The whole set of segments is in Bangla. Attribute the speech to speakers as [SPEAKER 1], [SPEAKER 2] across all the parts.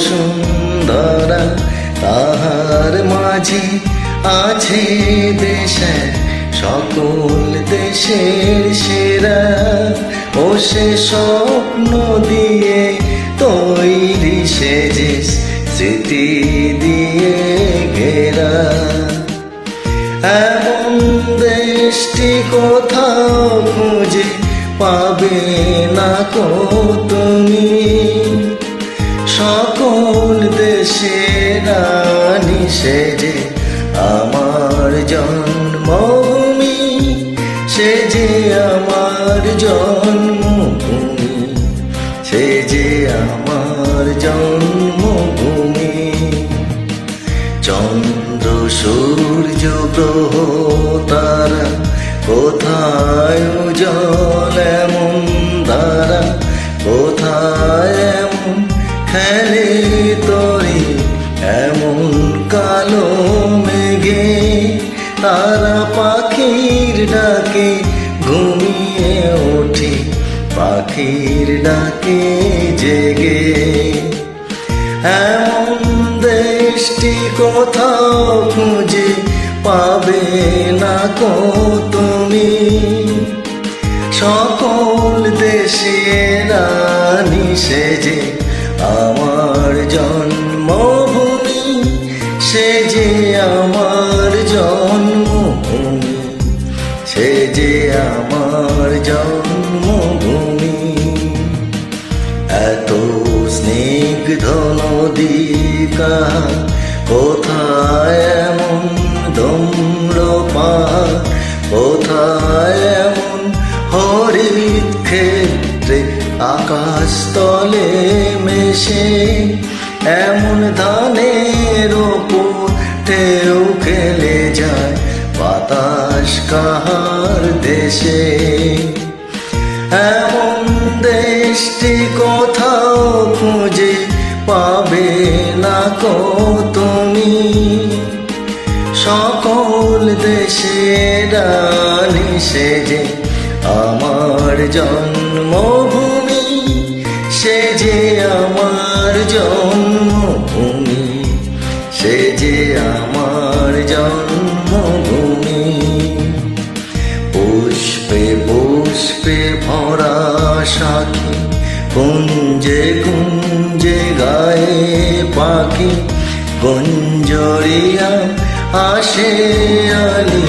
[SPEAKER 1] বসুন্ধরা, তাহার মাঝে আছে দেশে সকল দেশের সেরা। ও সে স্বপ্ন দিয়ে তৈরি সেজে স্মৃতি দিয়ে ঘেরা। এমন দেশটি কোথাও খুঁজে পাবে না কো তুমি, সকল দেশের রানী সেজে আমার জন্মভূমি, সে যে আমার জন্মভূমি, সে যে আমার জন্মভূমি। চন্দ্র সূর্য গ্রহ তারা কোথায় উজ্জ্বল এমন ধারা, কোথায় এমন খেলে তরি এমন কালো মেঘে। তারা পাখির ডাকে ঘুমিয়ে ওঠে, পাখির ডাকে জেগে। এমন দেশটি কোথাও খুঁজে পাবে না কো তুমি, সকল দেশের রানী সেজে আমার জন্মভূমি, সে যে আমার জন্মভূমি, সে যে আমার জন্মভূমি। এত স্নিগ্ধ নদী কাহা, কোথায় এমন ধূম্রপান, কোথায় এমন হরিত ক্ষেত্রে আকাশ তলে মেশে। এমন ধানের ওপর ঢেউ খেলে যায় বাতাস কাহার দেশে। এমন দেশটি কোথাও খুঁজে পাবে না কো তুমি, সকল দেশের রানী সেজে আমার জন্মভূমি, সে যে আমার জন্মভূমি, সে যে আমার জন্মভূমি। পুষ্পে পুষ্পে ভরা সাখী, কুঞ্জে কুঞ্জে গায়ে পাখি, গুঞ্জরিয়া আসে আলি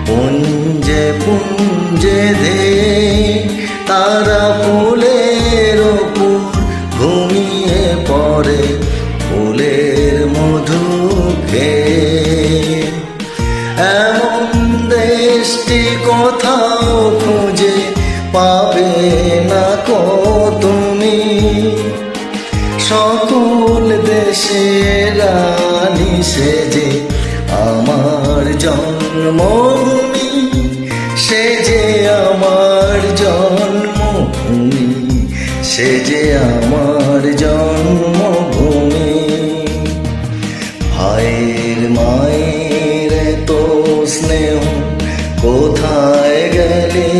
[SPEAKER 1] পুঞ্জে পুঞ্জে ধে। তারা ফুলের ওপর ঘুমিয়ে পড়ে, ফুলের মধু খেয়ে। এমন দেশটি কোথাও খুঁজে পাবে না কো তুমি, সকল দেশের রানী সেজে আমার জন্মভূমি, সে যে আমার জন্মভূমি, সে যে আমার জন্মভূমি। ভাইয়ের মায়ের তো স্নেহ কোথায় গেলে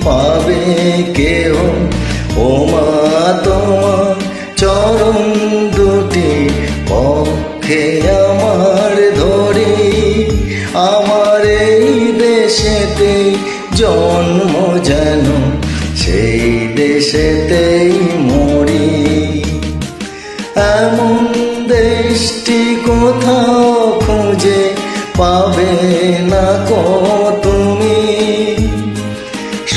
[SPEAKER 1] পাবে কেহ, ও মা তোমার চরণ দুটি পক্ষে আমার ধরি। আমার এই দেশেতে জন্ম যেন সেই দেশেতেই মরি। এমন দেশটি কোথাও খুঁজে পাবে না কো তুমি,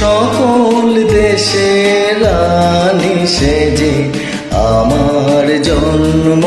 [SPEAKER 1] সকল দেশের রানী সেজে আমার জন্ম